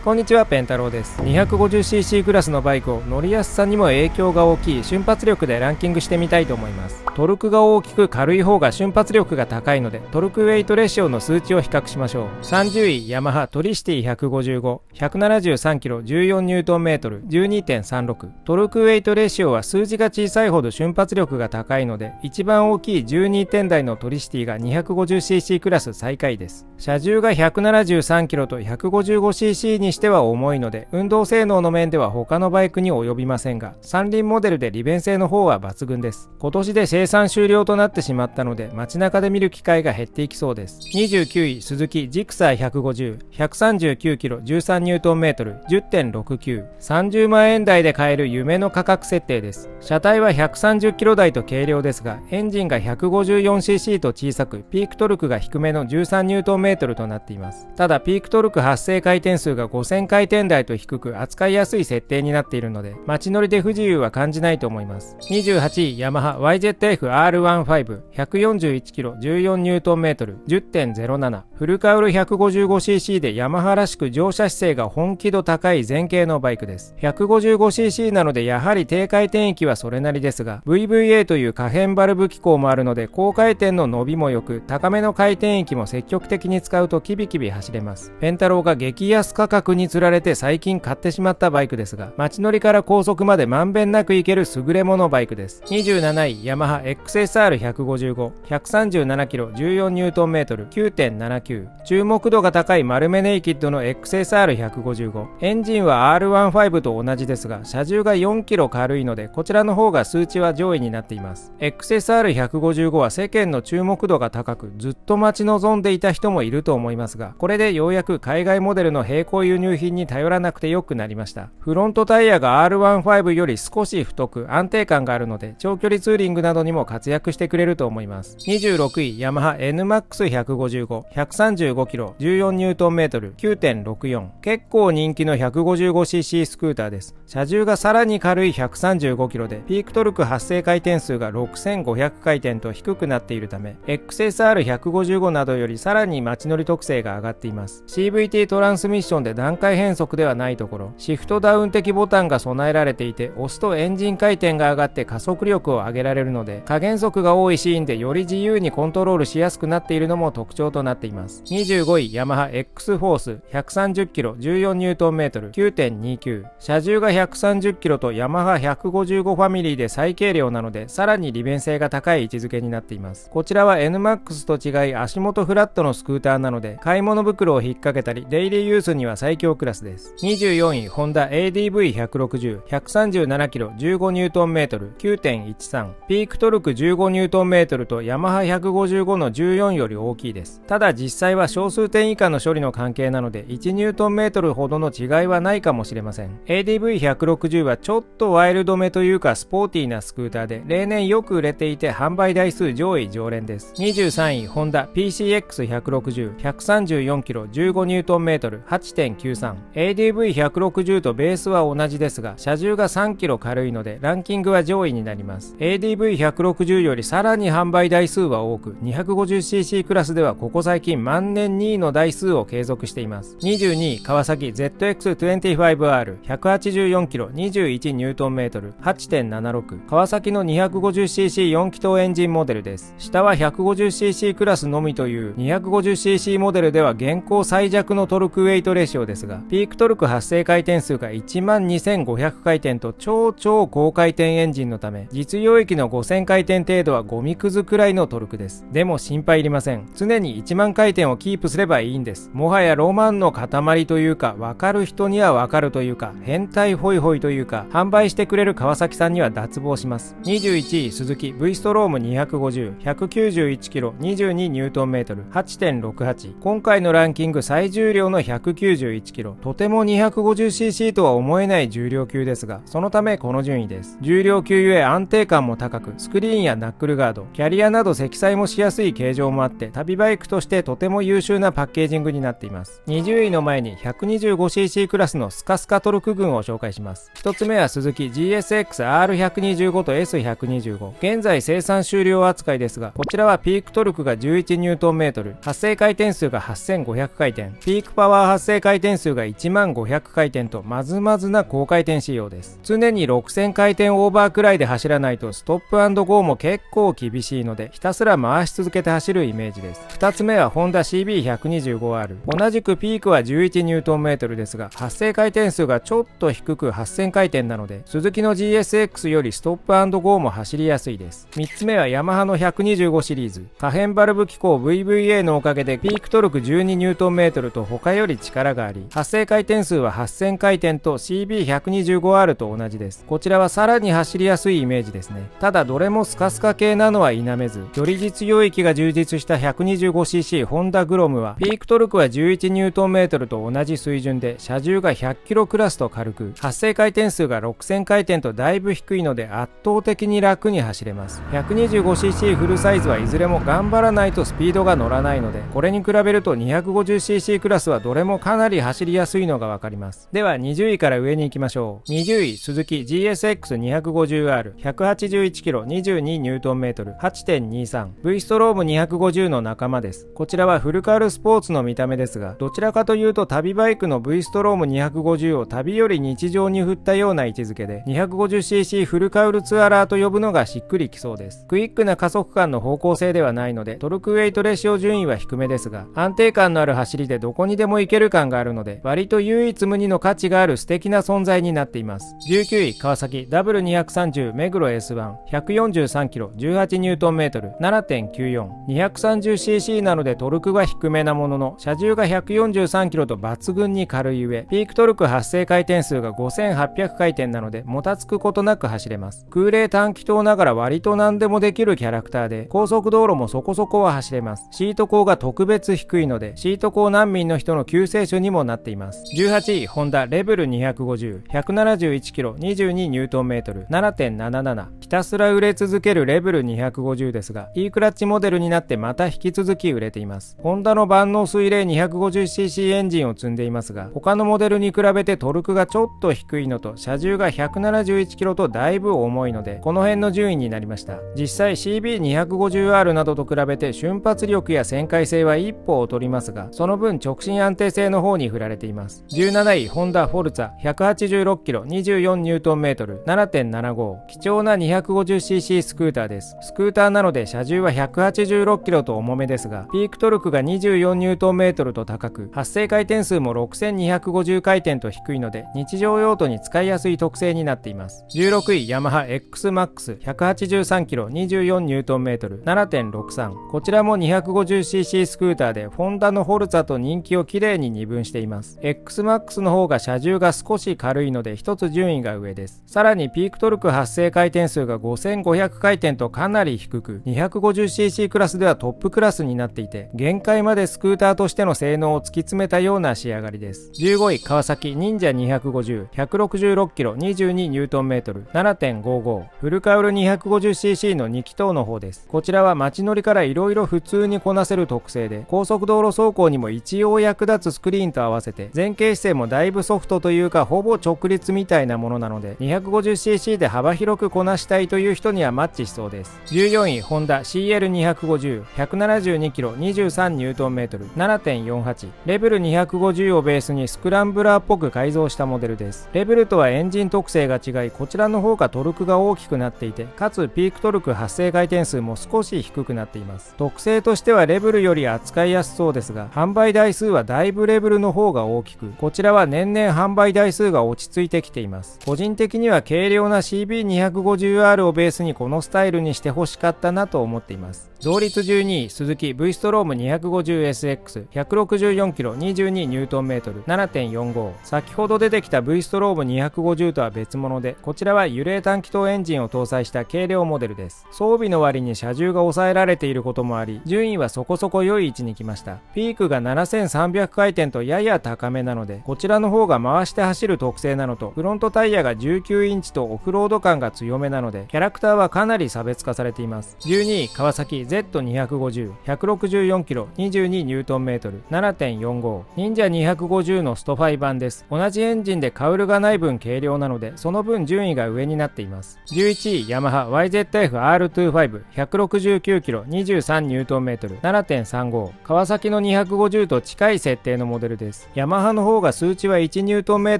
こんにちは、ペンタロウです。 250cc クラスのバイクを乗りやすさにも影響が大きい瞬発力でランキングしてみたいと思います。トルクが大きく軽い方が瞬発力が高いので、トルクウェイトレシオの数値を比較しましょう。30位ヤマハトリシティ155 173キロ 14Nm 12.36。 トルクウェイトレシオは数字が小さいほど瞬発力が高いので、一番大きい12点台のトリシティが 250cc クラス最下位です。車重が173キロと 155cc にしては重いので、運動性能の面では他のバイクに及びませんが、三輪モデルで利便性の方は抜群です。今年で生産終了となってしまったので、街中で見る機会が減っていきそうです。29位スズキジクサー150 139キロ 13Nm 10.69。 30万円台で買える夢の価格設定です。車体は130キロ台と軽量ですが、エンジンが 154cc と小さく、ピークトルクが低めの 13Nm となっています。ただピークトルク発生回転数が5000回転台と低く、扱いやすい設定になっているので、街乗りで不自由は感じないと思います。28位ヤマハ YZF-R15 141キロ 14Nm 10.07。フルカウル 155cc でヤマハらしく乗車姿勢が本気度高い前傾のバイクです。 155cc なのでやはり低回転域はそれなりですが、 VVA という可変バルブ機構もあるので、高回転の伸びも良く、高めの回転域も積極的に使うとキビキビ走れます。ペンタロウが激安価格に釣られて最近買ってしまったバイクですが、街乗りから高速までまんべんなく行ける優れものバイクです。27位ヤマハ XSR155 137キロ 14Nm 9.79。 注目度が高い丸めネイキッドの XSR155。 エンジンは R15 と同じですが、車重が4キロ軽いので、こちらの方が数値は上位になっています。 XSR155 は世間の注目度が高く、ずっと待ち望んでいた人もいると思いますが、これでようやく海外モデルの並行輸入品に頼らなくてよくなりました。フロントタイヤが R15 より少し太く安定感があるので、長距離ツーリングなどにも活躍してくれると思います。26位ヤマハ NMAX155 135キロ 14Nm 9.64。 結構人気の 155cc スクーターです。車重がさらに軽い135キロで、ピークトルク発生回転数が6500回転と低くなっているため、 XSR155 などよりさらに街乗り特性が上がっています。 CVT トランスミッションで段階変速ではないところ、シフトダウン的ボタンが備えられていて、押すとエンジン回転が上がって加速力を上げられるので、加減速が多いシーンでより自由にコントロールしやすくなっているのも特徴となっています。25位ヤマハ X フォース130キロ 14Nm 9.29。 車重が130キロとヤマハ155ファミリーで最軽量なので、さらに利便性が高い位置づけになっています。こちらは NMAX と違い足元フラットのスクーターなので、買い物袋を引っ掛けたりデイリーユースには最強クラスです。24位ホンダ ADV160 137キロ 15Nm 9.13。 ピークトルク 15Nm とヤマハ155の14より大きいです。ただ実際は小数点以下の処理の関係なので 1Nm ほどの違いはないかもしれません。 ADV160 はちょっとワイルドめというかスポーティーなスクーターで、例年よく売れていて販売台数上位常連です。23位ホンダ PCX160 134キロ 15Nm 8.93。 ADV160 とベースは同じですが、車重が3キロ軽いのでランキングは上位になります。 ADV160 よりさらに販売台数は多く、 250cc クラスではここ最近万年2位の台数を継続しています。22位川崎 ZX25R 184キロ 21Nm 8.76。 川崎の 250cc4 気筒エンジンモデルです。下は 150cc クラスのみという 250cc モデルでは現行最弱のトルクウェイトレシオですが、ピークトルク発生回転数が12500回転と超高回転エンジンのため、実用域の5000回転程度はゴミくずくらいのトルクです。でも心配いりません。常に1万回転をキープすればいいんです。もはやロマンの塊というか、わかる人にはわかるというか、変態ホイホイというか、販売してくれる川崎さんには脱帽します。21位スズキ V ストローム250 191キロ 22Nm 8.68。 今回のランキング最重量の191キロ、とても 250cc とは思えない重量級ですが、そのためこの順位です。重量級ゆえ安定感も高く、スクリーンやナックルガード、キャリアなど積載もしやすい形状もあって、旅バイクとしてとても優秀なパッケージングになっています。20位の前に 125cc クラスのスカスカトルク群を紹介します。1つ目はスズキ GSX-R125 と S125。現在生産終了扱いですが、こちらはピークトルクが 11Nm、発生回転数が8500回転、ピークパワー発生回転数が10500回転とまずまずな高回転仕様です。常に6000回転オーバーくらいで走らないとストップ&ゴーも結構厳しいので、ひたすら回し続けて走るイメージです。2つ目はホンダ CB125R。同じくピークは 11Nm ですが、発生回転数がちょっと低く8000回転なので、スズキの GSX よりストップ&ゴーも走りやすいです。3つ目はヤマハの125シリーズ。可変バルブ機構 VVA のおかげでピークトルク 12Nm と他より力があり、発生回転数は8000回転と CB125R と同じです。こちらはさらに走りやすいイメージですね。ただどれもスカスカ系なのは否めず、より実用域が充実した 125cc ホンダグロムはピークトルクは 11Nm と同じ水準で、車重が 100kg クラスと軽く、発生回転数が6000回転とだいぶ低いので圧倒的に楽に走れます。 125cc フルサイズはいずれも頑張らないとスピードが乗らないので、これに比べると 250cc クラスはどれもかなり走りやすいのがわかります。では20位から上に行きましょう。20位スズキ GSX250R 181kg 22Nm 8.23 V ストローム250の仲間です。こちらはフルカールスポーツの見た目ですが、どちらかというと旅バイクの V ストローム250を旅より日常に振ったような位置づけで、 250cc フルカウルツアラーと呼ぶのがしっくりきそうです。クイックな加速感の方向性ではないので、トルクウェイトレシオ順位は低めですが、安定感のある走りでどこにでも行ける感があるので、割と唯一無二の価値がある素敵な存在になっています。19位川崎 W230 目黒 S1 143kg 18Nm 7.94 230cc なのでトルクは低めなものの、車重が 143kg と抜群に軽い上、ピークトルク発生回転数が5800回転なのでもたつくことなく走れます。空冷短気筒ながら割と何でもできるキャラクターで、高速道路もそこそこは走れます。シート高が特別低いので、シート高難民の人の救世主にもなっています。18位ホンダレベル250 171kg 22Nm 7.77 ひたすら売れ続けるレベル250ですが、E クラッチモデルになってまた引き続き売れています。ホンダの万能水冷 250cc エンジンを積んでいますが、他のモデルに比べてトルクがちょっと低いのと、車重が 171kg とだいぶ重いので、この辺の順位になりました。実際 CB250R などと比べて瞬発力や旋回性は一歩劣りますが、その分直進安定性の方に振られています。17位ホンダフォルツァ 186kg 24Nm 7.75 貴重な 250cc スクーターです。スクーターなので車重は 186kg と重めですが、ピークトルクが 24Nm と高く、発生回転数も6250回転と低いので日常用途に使いやすい特性になっています。16位ヤマハ XMAX 183kg 24Nm 7.63 こちらも 250cc スクーターで、ホンダのフォルツァと人気をきれいに二分しています。 XMAX の方が車重が少し軽いので一つ順位が上です。さらにピークトルク発生回転数が5500回転とかなり低く、 250cc クラスではトップクラスになっていて、限界までスクーターとしての性能を突き詰めたような仕上がりです。15位川崎忍者250 166kg 22Nm 7.55 フルカウル 250cc の2気筒の方です。こちらは街乗りから色々普通にこなせる特性で、高速道路走行にも一応役立つスクリーンと合わせて、前傾姿勢もだいぶソフトというかほぼ直立みたいなものなので、 250cc で幅広くこなしたいという人にはマッチしそうです。14位ホンダ CL250 172kg 23Nm 7.48 レベル250をベースにスクランブラーっぽく改造したモデルです。レベルとはエンジン特性が違い、こちらの方がトルクが大きくなっていて、かつピークトルク発生回転数も少し低くなっています。特性としてはレベルより扱いやすそうですが、販売台数はだいぶレベルの方が大きく、こちらは年々販売台数が落ち着いてきています。個人的には軽量な CB250R をベースにこのスタイルにしてほしかったなと思っています。同率12位スズキ V ストローム 250SX 164kg 22Nm 7.45 先ほど出てきた V ストローム250とは別物で、こちらは油冷短気筒エンジンを搭載した軽量モデルです。装備の割に車重が抑えられていることもあり、順位はそこそこ良い位置に来ました。ピークが7300回転とやや高めなので、こちらの方が回して走る特性なのと、フロントタイヤが19インチとオフロード感が強めなので、で、キャラクターはかなり差別化されています。12位、川崎 Z250、164キロ、22ニュートンメートル、7.45。忍者250のスト5版です。同じエンジンでカウルがない分軽量なので、その分順位が上になっています。11位、ヤマハ YZF-R25、169キロ、23ニュートンメートル、7.35。川崎の250と近い設定のモデルです。ヤマハの方が数値は1ニュートンメー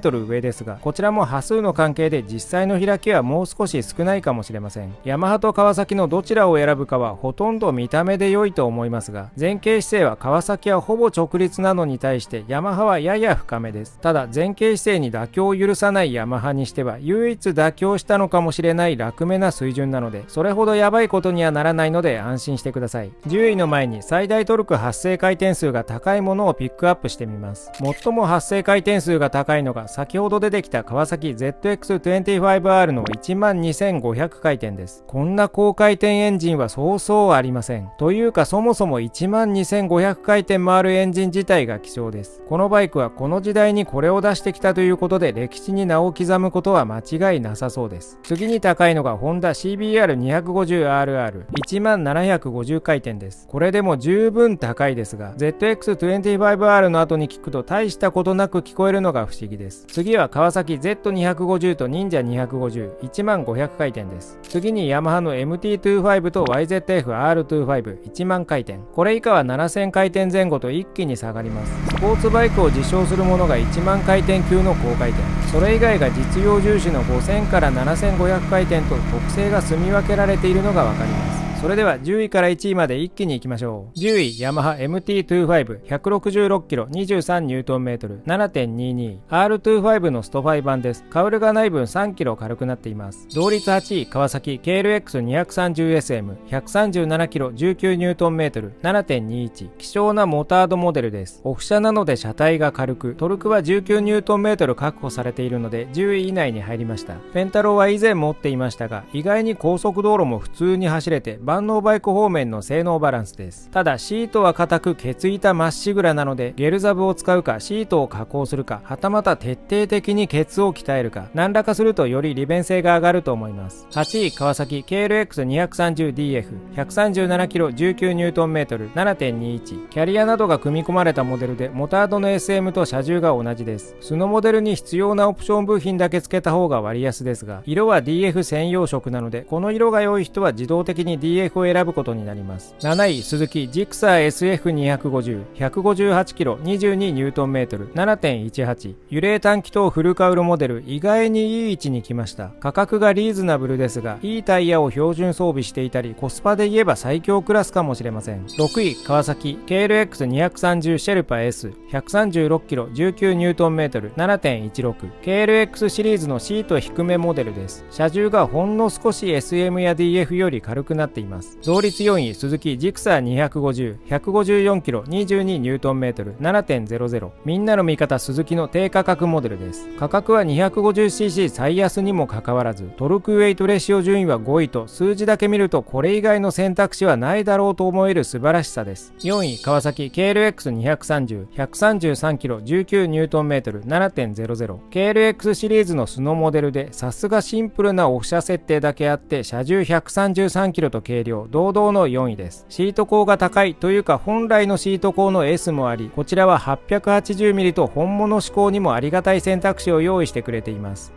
トル上ですが、こちらも波数の関係で実際の開きはもう少し少ないかもしれません。ヤマハと川崎のどちらを選ぶかはほとんど見た目で良いと思いますが、前傾姿勢は川崎はほぼ直立なのに対してヤマハはやや深めです。ただ前傾姿勢に妥協を許さないヤマハにしては唯一妥協したのかもしれない楽めな水準なので、それほどやばいことにはならないので安心してください。10位の前に最大トルク発生回転数が高いものをピックアップしてみます。最も発生回転数が高いのが先ほど出てきた川崎 ZX25R の12500回転です。こんな高回転エンジンはそうそうありません。というかそもそも12500回転回るエンジン自体が希少です。このバイクはこの時代にこれを出してきたということで歴史に名を刻むことは間違いなさそうです。次に高いのがホンダ CBR250RR 10750回転です。これでも十分高いですが ZX25R の後に聞くと大したことなく聞こえるのが不思議です。次は川崎 Z250 と忍者250 10500回転です。次にヤマハの MT25 と YZF-R25 1万回転。これ以下は7000回転前後と一気に下がります。スポーツバイクを実証するものが1万回転級の高回転、それ以外が実用重視の5000から7500回転と特性が住み分けられているのがわかります。それでは10位から1位まで一気に行きましょう。10位、ヤマハ MT25 166キロ23ニュートンメートル 7.22。 R25 のスト5版です。カウルがない分3キロ軽くなっています。同率8位、川崎 KLX230SM 137キロ19ニュートンメートル 7.21。 希少なモタードモデルです。オフ車なので車体が軽く、トルクは19ニュートンメートル確保されているので10位以内に入りました。ペンタローは以前持っていましたが、意外に高速道路も普通に走れて万能バイク方面の性能バランスです。ただシートは硬くケツ板まっしぐらなので、ゲルザブを使うかシートを加工するか、はたまた徹底的にケツを鍛えるか、何らかするとより利便性が上がると思います。8位、川崎 KLX230DF 137キロ19ニュートンメートル 7.21。 キャリアなどが組み込まれたモデルで、モタードの SM と車重が同じです。素のモデルに必要なオプション部品だけ付けた方が割安ですが、色は DF 専用色なので、この色が良い人は自動的に DF を選ぶことになります。7位、鈴木ジクサー SF250 158キロ22ニュートンメートル 7.18。 ユレー短気筒フルカウルモデル、意外にいい位置に来ました。価格がリーズナブルですが、いいタイヤを標準装備していたり、コスパで言えば最強クラスかもしれません。6位、川崎 KLX230 シェルパ S 136キロ19ニュートンメートル 7.16。 KLX シリーズのシート低めモデルです。車重がほんの少し SM や DF より軽くなっています。同率4位、鈴木ジクサー250 154キロ22ニュートンメートル 7.00。 みんなの味方鈴木の低価格モデルです。価格は 250cc 最安にもかかわらず、トルクウェイトレシオ順位は5位と、数字だけ見るとこれ以外の選択肢はないだろうと思える素晴らしさです。4位、川崎 KLX230 133キロ19ニュートンメートル 7.00。 KLX シリーズの素のモデルで、さすがシンプルなオフ車設定だけあって車重133キロと軽量、堂々の4位です。シート高が高いというか、本来のシート高の S もあり、こちらは 880mm と本物志向にもありがたい選択肢を用意してくれています。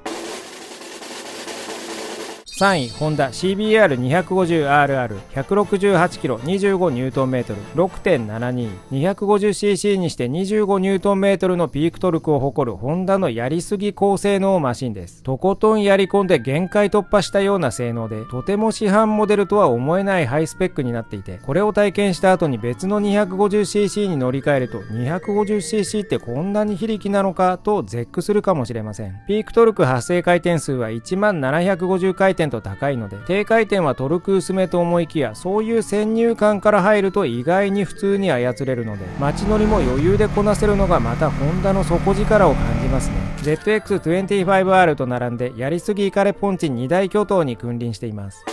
3位、ホンダ CBR250RR 168キロ25ニュートンメートル 6.72。 250cc にして25ニュートンメートルのピークトルクを誇るホンダのやりすぎ高性能マシンです。とことんやり込んで限界突破したような性能で、とても市販モデルとは思えないハイスペックになっていて、これを体験した後に別の 250cc に乗り換えると、 250cc ってこんなに非力なのかと絶句するかもしれません。ピークトルク発生回転数は10750回転と高いので、低回転はトルク薄めと思いきや、そういう先入観から入ると意外に普通に操れるので、街乗りも余裕でこなせるのがまたホンダの底力を感じますね。 ZX25R と並んでやりすぎイカレポンチ2大巨頭に君臨しています。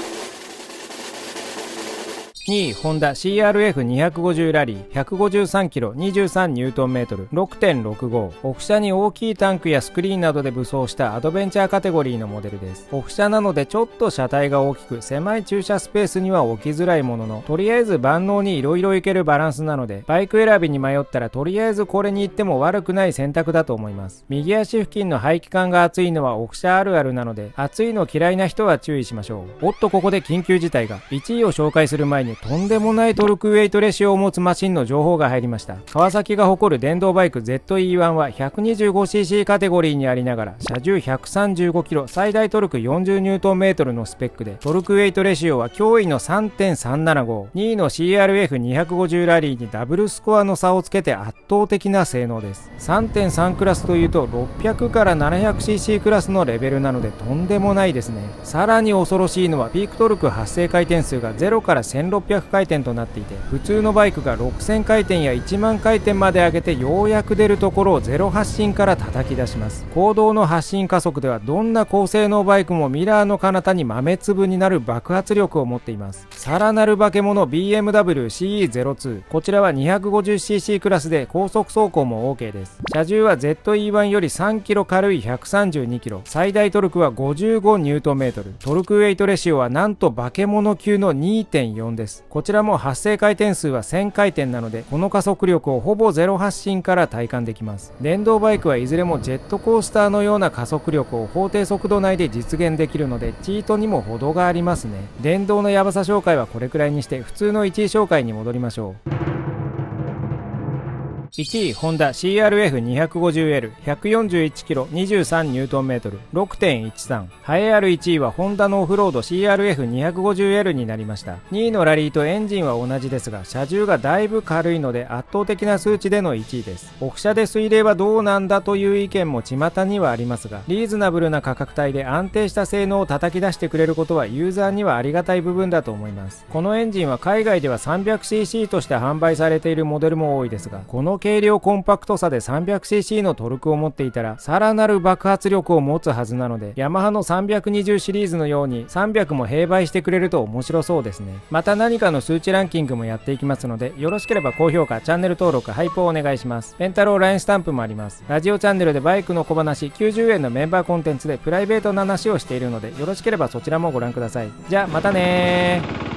2位、ホンダ CRF250 ラリー、153キロ、23ニュートンメートル、6.65。オフ車に大きいタンクやスクリーンなどで武装したアドベンチャーカテゴリーのモデルです。オフ車なのでちょっと車体が大きく、狭い駐車スペースには置きづらいものの、とりあえず万能に色々いけるバランスなので、バイク選びに迷ったらとりあえずこれに行っても悪くない選択だと思います。右足付近の排気管が熱いのはオフ車あるあるなので、熱いの嫌いな人は注意しましょう。おっと、ここで緊急事態が。1位を紹介する前にとんでもないトルクウェイトレシオを持つマシンの情報が入りました。川崎が誇る電動バイク ZE1 は 125cc カテゴリーにありながら、車重 135kg、最大トルク 40Nm のスペックで、トルクウェイトレシオは驚異の 3.375、2位の CRF250 ラリーにダブルスコアの差をつけて圧倒的な性能です。3.3 クラスというと600から 700cc クラスのレベルなのでとんでもないですね。さらに恐ろしいのはピークトルク発生回転数が0から1600回転となっていて、普通のバイクが6000回転や1万回転まで上げてようやく出るところをゼロ発進から叩き出します。公道の発進加速ではどんな高性能バイクもミラーの彼方に豆粒になる爆発力を持っています。さらなる化け物 BMW CE02、 こちらは 250cc クラスで高速走行も OK です。車重は ZE1 より 3kg 軽い 132kg、 最大トルクは 55Nm、 トルクウェイトレシオはなんと化け物級の 2.4 です。こちらも発生回転数は1000回転なので、この加速力をほぼゼロ発進から体感できます。電動バイクはいずれもジェットコースターのような加速力を法定速度内で実現できるので、チートにも程がありますね。電動のヤバさ紹介はこれくらいにして、普通の1位紹介に戻りましょう。1位、ホンダ CRF250L、 141kg、23ニュートンメートル、6.13。栄えある1位はホンダのオフロード CRF250L になりました。2位のラリーとエンジンは同じですが、車重がだいぶ軽いので圧倒的な数値での1位です。オフ車で水冷はどうなんだという意見も巷にはありますが、リーズナブルな価格帯で安定した性能を叩き出してくれることはユーザーにはありがたい部分だと思います。このエンジンは海外では 300cc として販売されているモデルも多いですが、この軽量コンパクトさで 300cc のトルクを持っていたらさらなる爆発力を持つはずなので、ヤマハの320シリーズのように300も併売してくれると面白そうですね。また何かの数値ランキングもやっていきますので、よろしければ高評価、チャンネル登録、ハイプをお願いします。ペンタロー LINE スタンプもあります。ラジオチャンネルでバイクの小話90円のメンバーコンテンツでプライベートな話をしているので、よろしければそちらもご覧ください。じゃあまたねー。